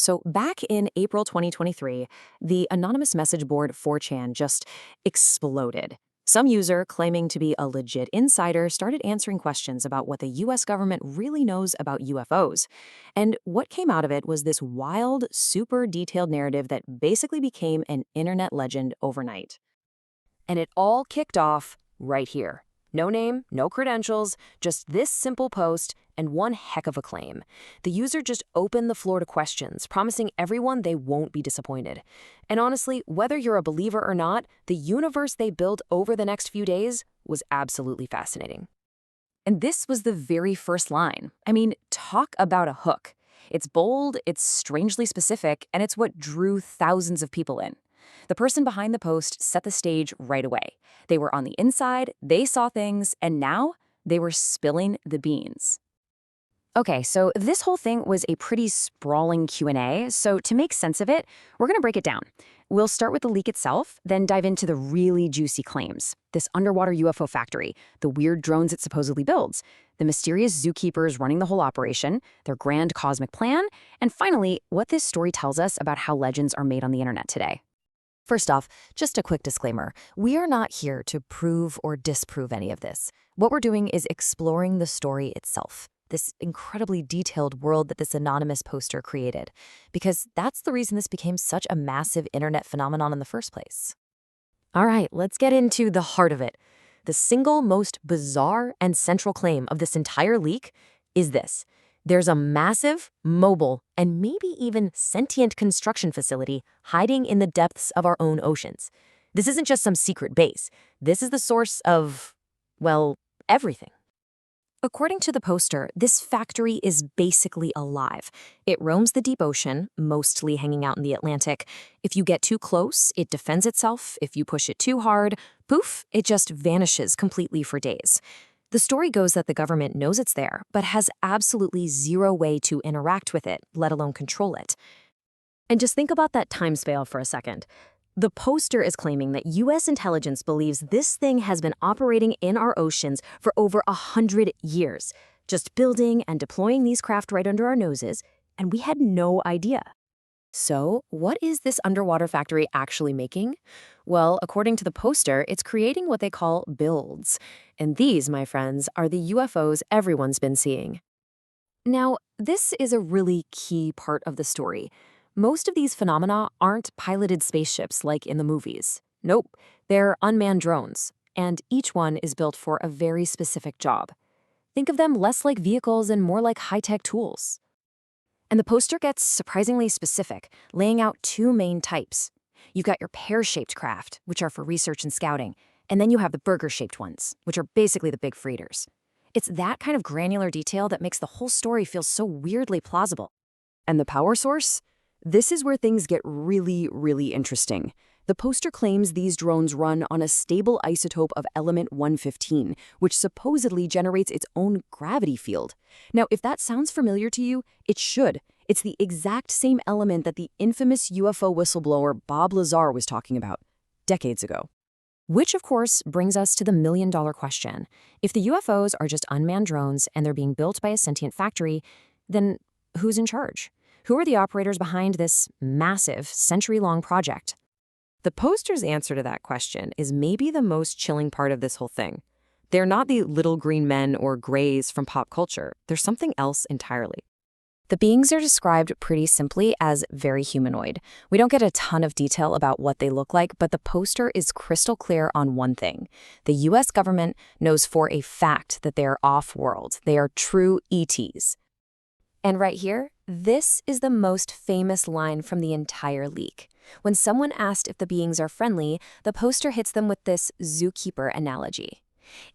So back in April 2023, the anonymous message board 4chan just exploded. Some user claiming to be a legit insider started answering questions about what the US government really knows about UFOs. And what came out of it was this wild, super detailed narrative that basically became an internet legend overnight. And it all kicked off right here. No name, no credentials, just this simple post and one heck of a claim. The user just opened the floor to questions, promising everyone they won't be disappointed. And honestly, whether you're a believer or not, the universe they built over the next few days was absolutely fascinating. And this was the very first line. I mean, talk about a hook. It's bold, it's strangely specific, and it's what drew thousands of people in. The person behind the post set the stage right away. They were on the inside, they saw things, and now they were spilling the beans. Okay, so this whole thing was a pretty sprawling Q&A, so to make sense of it, we're going to break it down. We'll start with the leak itself, then dive into the really juicy claims. This underwater UFO factory, the weird drones it supposedly builds, the mysterious zookeepers running the whole operation, their grand cosmic plan, and finally, what this story tells us about how legends are made on the internet today. First off, just a quick disclaimer. We are not here to prove or disprove any of this. What we're doing is exploring the story itself, this incredibly detailed world that this anonymous poster created, because that's the reason this became such a massive internet phenomenon in the first place. All right, let's get into the heart of it. The single most bizarre and central claim of this entire leak is this. There's a massive, mobile, and maybe even sentient construction facility hiding in the depths of our own oceans. This isn't just some secret base. This is the source of, well, everything. According to the poster, this factory is basically alive. It roams the deep ocean, mostly hanging out in the Atlantic. If you get too close, it defends itself. If you push it too hard, poof, it just vanishes completely for days. The story goes that the government knows it's there, but has absolutely zero way to interact with it, let alone control it. And just think about that time scale for a second. The poster is claiming that U.S. intelligence believes this thing has been operating in our oceans for over 100 years, just building and deploying these craft right under our noses, and we had no idea. So, what is this underwater factory actually making? Well, according to the poster, it's creating what they call builds. And these, my friends, are the UFOs everyone's been seeing. Now, this is a really key part of the story. Most of these phenomena aren't piloted spaceships like in the movies. Nope, they're unmanned drones, and each one is built for a very specific job. Think of them less like vehicles and more like high-tech tools. And the poster gets surprisingly specific, laying out two main types. You've got your pear-shaped craft, which are for research and scouting, and then you have the burger-shaped ones, which are basically the big freighters. It's that kind of granular detail that makes the whole story feel so weirdly plausible. And the power source? This is where things get really, really interesting. The poster claims these drones run on a stable isotope of element 115, which supposedly generates its own gravity field. Now, if that sounds familiar to you, it should. It's the exact same element that the infamous UFO whistleblower Bob Lazar was talking about decades ago. Which, of course, brings us to the million-dollar question. If the UFOs are just unmanned drones and they're being built by a sentient factory, then who's in charge? Who are the operators behind this massive, century-long project? The poster's answer to that question is maybe the most chilling part of this whole thing. They're not the little green men or grays from pop culture. They're something else entirely. The beings are described pretty simply as very humanoid. We don't get a ton of detail about what they look like, but the poster is crystal clear on one thing. The U.S. government knows for a fact that they are off-world. They are true ETs. And right here, this is the most famous line from the entire leak. When someone asked if the beings are friendly, the poster hits them with this zookeeper analogy.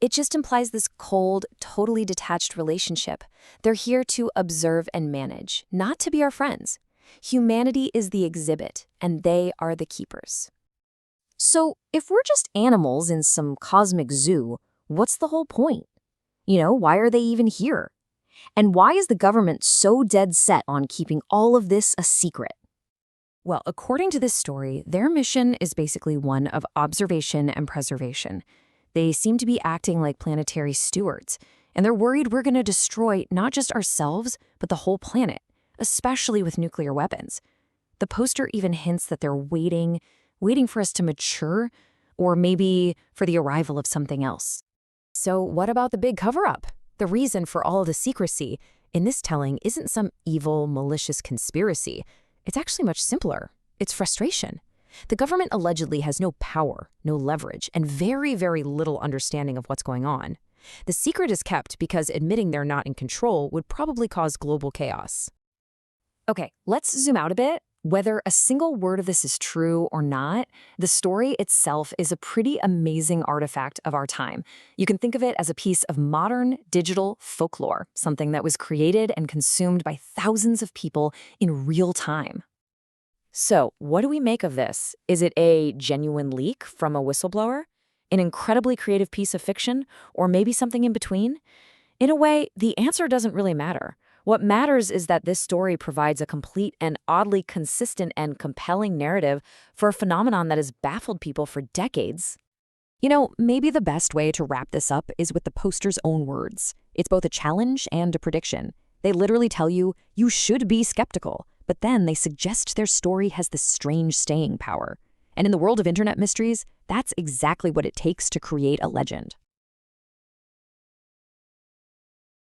It just implies this cold, totally detached relationship. They're here to observe and manage, not to be our friends. Humanity is the exhibit, and they are the keepers. So, if we're just animals in some cosmic zoo, what's the whole point? Why are they even here? And why is the government so dead set on keeping all of this a secret? Well, according to this story, their mission is basically one of observation and preservation. They seem to be acting like planetary stewards, and they're worried we're going to destroy not just ourselves, but the whole planet. especially with nuclear weapons. The poster even hints that they're waiting for us to mature, or maybe for the arrival of something else. So what about the big cover-up? The reason for all of the secrecy in this telling isn't some evil, malicious conspiracy. It's actually much simpler. It's frustration. The government allegedly has no power, no leverage, and very, very little understanding of what's going on. The secret is kept because admitting they're not in control would probably cause global chaos. Okay, let's zoom out a bit. Whether a single word of this is true or not, the story itself is a pretty amazing artifact of our time. You can think of it as a piece of modern digital folklore, something that was created and consumed by thousands of people in real time. So, what do we make of this? Is it a genuine leak from a whistleblower? An incredibly creative piece of fiction? Or maybe something in between? In a way, the answer doesn't really matter. What matters is that this story provides a complete and oddly consistent and compelling narrative for a phenomenon that has baffled people for decades. You know, maybe the best way to wrap this up is with the poster's own words. It's both a challenge and a prediction. They literally tell you should be skeptical, but then they suggest their story has this strange staying power. And in the world of internet mysteries, that's exactly what it takes to create a legend.